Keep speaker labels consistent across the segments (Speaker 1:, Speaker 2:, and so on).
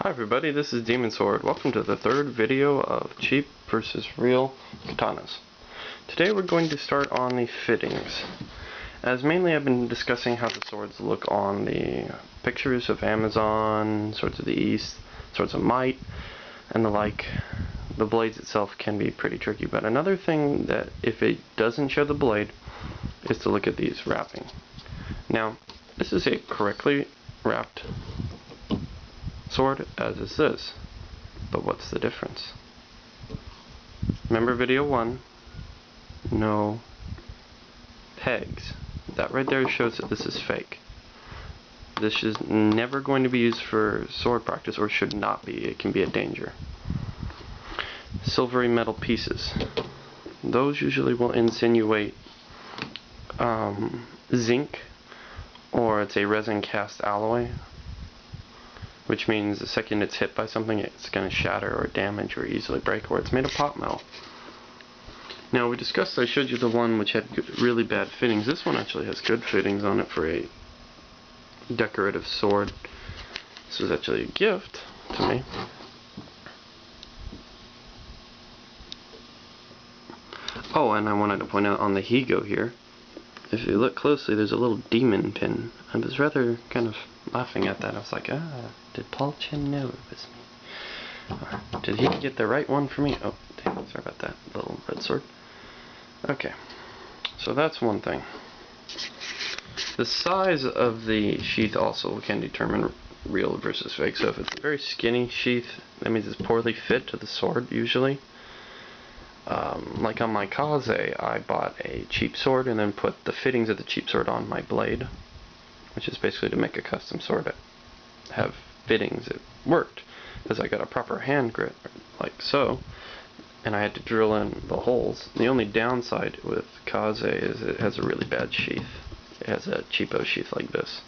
Speaker 1: Hi everybody, this is Demon Sword. Welcome to the third video of cheap versus real katanas. Today we're going to start on the fittings, as mainly I've been discussing how the swords look on the pictures of Amazon, Swords of the East, Swords of Might, and the like. The blades itself can be pretty tricky, but another thing that if it doesn't show the blade is to look at these wrapping. Now, this is a correctly wrapped sword, as is this, but what's the difference? Remember video 1, no pegs. That right there shows that this is fake. This is never going to be used for sword practice, or should not be. It can be a danger. Silvery metal pieces, those usually will insinuate zinc, or it's a resin cast alloy, which means the second it's hit by something, it's going to shatter or damage or easily break, or it's made of pot metal. Now, we discussed, I showed you the one which had really bad fittings. This one actually has good fittings on it for a decorative sword. This was actually a gift to me. Oh, and I wanted to point out on the Higo here, if you look closely, there's a little demon pin. I was rather kind of laughing at that. I was like, did Paul Chen know it was me? Or did he get the right one for me? Oh, damn, sorry about that little red sword. Okay, so that's one thing. The size of the sheath also can determine real versus fake. So if it's a very skinny sheath, that means it's poorly fit to the sword, usually. Like on my Kaze, I bought a cheap sword and then put the fittings of the cheap sword on my blade, which is basically to make a custom sword that have fittings. It worked because I got a proper hand grip like so, and I had to drill in the holes. The only downside with Kaze is it has a really bad sheath. It has a cheapo sheath like this.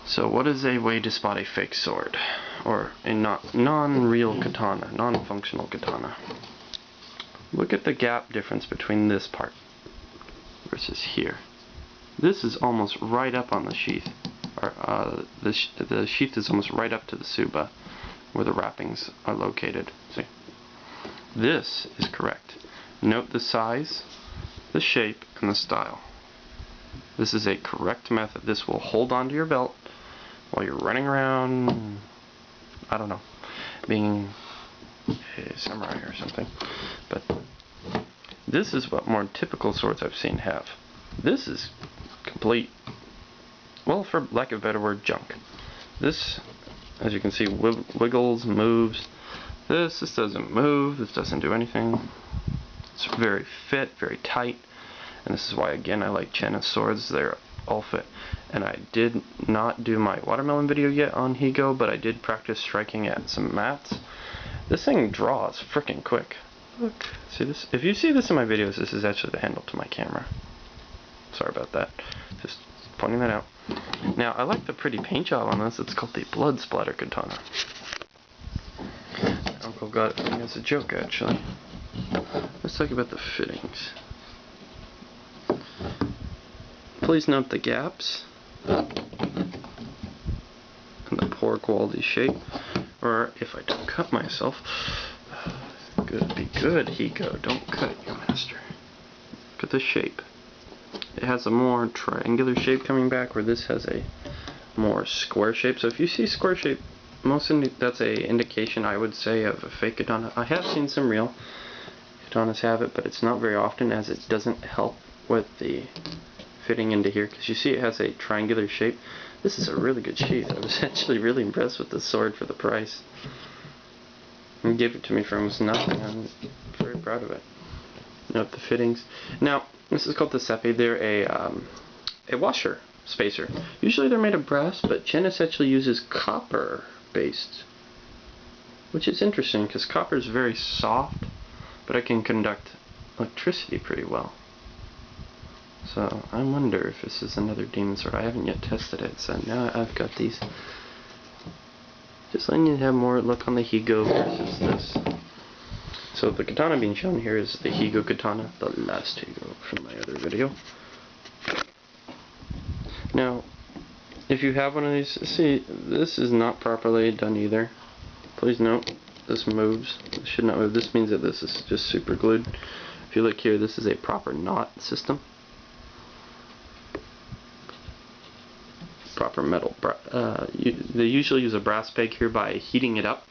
Speaker 1: So what is a way to spot a fake sword, or a non-real katana, non-functional katana? Look at the gap difference between this part versus here. This is almost right up on the sheath, or the sheath is almost right up to the tsuba, where the wrappings are located. See, this is correct. Note the size, the shape, and the style. This is a correct method. This will hold onto your belt while you're running around, I don't know, being a samurai or something. But this is what more typical swords I've seen have. This is complete, well, for lack of a better word, junk. This, as you can see, wiggles, moves. This doesn't move, this doesn't do anything. It's very fit, very tight. And this is why, again, I like Chenna's swords. They're all fit. And I did not do my watermelon video yet on Higo, but I did practice striking at some mats. This thing draws freaking quick. Look, see this? If you see this in my videos, this is actually the handle to my camera. Sorry about that. Just pointing that out. Now, I like the pretty paint job on this. It's called the Blood Splatter Katana. Uncle got it for me as a joke, actually. Let's talk about the fittings. Please note the gaps and the poor quality shape, or if I don't cut myself. Good, be good, Higo, don't cut your master. Look at the shape. It has a more triangular shape coming back, where this has a more square shape. So if you see square shape, that's a indication, I would say, of a fake katana. I have seen some real katanas have it, but it's not very often, as it doesn't help with the fitting into here, because you see it has a triangular shape. This is a really good sheath. I was actually really impressed with this sword for the price. And gave it to me for almost nothing. I'm very proud of it. Note the fittings. Now, this is called the Sepe. They're a washer spacer. Usually they're made of brass, but Chenna actually uses copper based, which is interesting because copper is very soft, but it can conduct electricity pretty well. So I wonder if this is another demon sword. I haven't yet tested it, so now I've got these. Just letting you have more look on the Higo versus this. So the katana being shown here is the Higo katana, the last Higo from my other video. Now, if you have one of these, see, this is not properly done either. Please note, this moves. It should not move. This means that this is just super glued. If you look here, this is a proper knot system. Proper metal. They usually use a brass peg here by heating it up,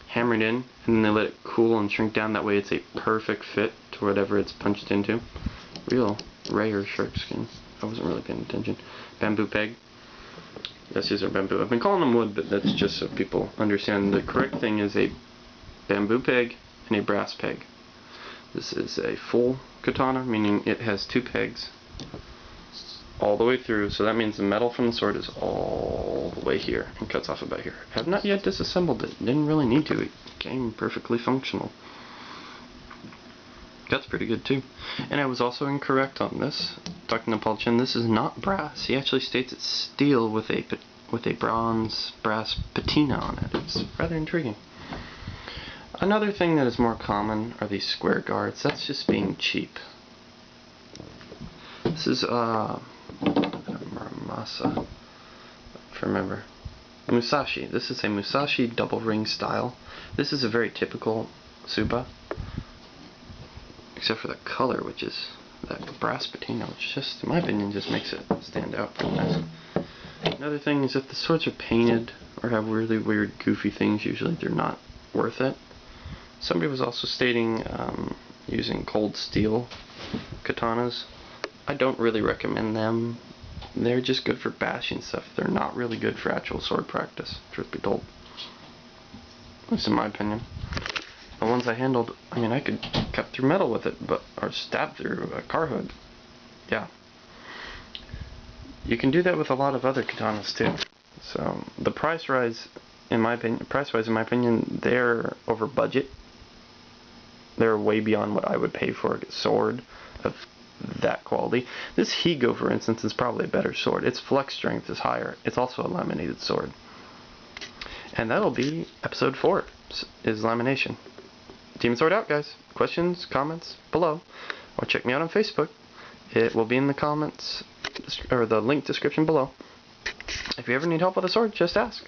Speaker 1: hammer it in, and then they let it cool and shrink down. That way it's a perfect fit to whatever it's punched into. Real rare shark skin. I wasn't really paying attention. Bamboo peg. Yes, these are bamboo. I've been calling them wood, but that's just so people understand. The correct thing is a bamboo peg and a brass peg. This is a full katana, meaning it has 2 pegs all the way through, so that means the metal from the sword is all the way here and cuts off about here. I have not yet disassembled it. Didn't really need to. It came perfectly functional. That's pretty good too. And I was also incorrect on this. Dr. Nepal Chin, this is not brass. He actually states it's steel with a bronze brass patina on it. It's rather intriguing. Another thing that is more common are these square guards. That's just being cheap. This is Masa, if I remember. Musashi. This is a Musashi double ring style. This is a very typical Tsuba, except for the color, which is that brass patina, which just, in my opinion, just makes it stand out pretty nice. Another thing is if the swords are painted or have really weird, goofy things, usually they're not worth it. Somebody was also stating using cold steel katanas. I don't really recommend them. They're just good for bashing stuff. They're not really good for actual sword practice, truth be told. At least in my opinion. The ones I handled, I mean, I could cut through metal with it, or stab through a car hood. Yeah. You can do that with a lot of other katanas too. So the price rise, in my opinion, they're over budget. They're way beyond what I would pay for a sword of that quality. This Higo, for instance, is probably a better sword. Its flex strength is higher. It's also a laminated sword. And that'll be episode 4, is lamination. Demon Sword out, guys. Questions, comments, below. Or check me out on Facebook. It will be in the comments, or the link description below. If you ever need help with a sword, just ask.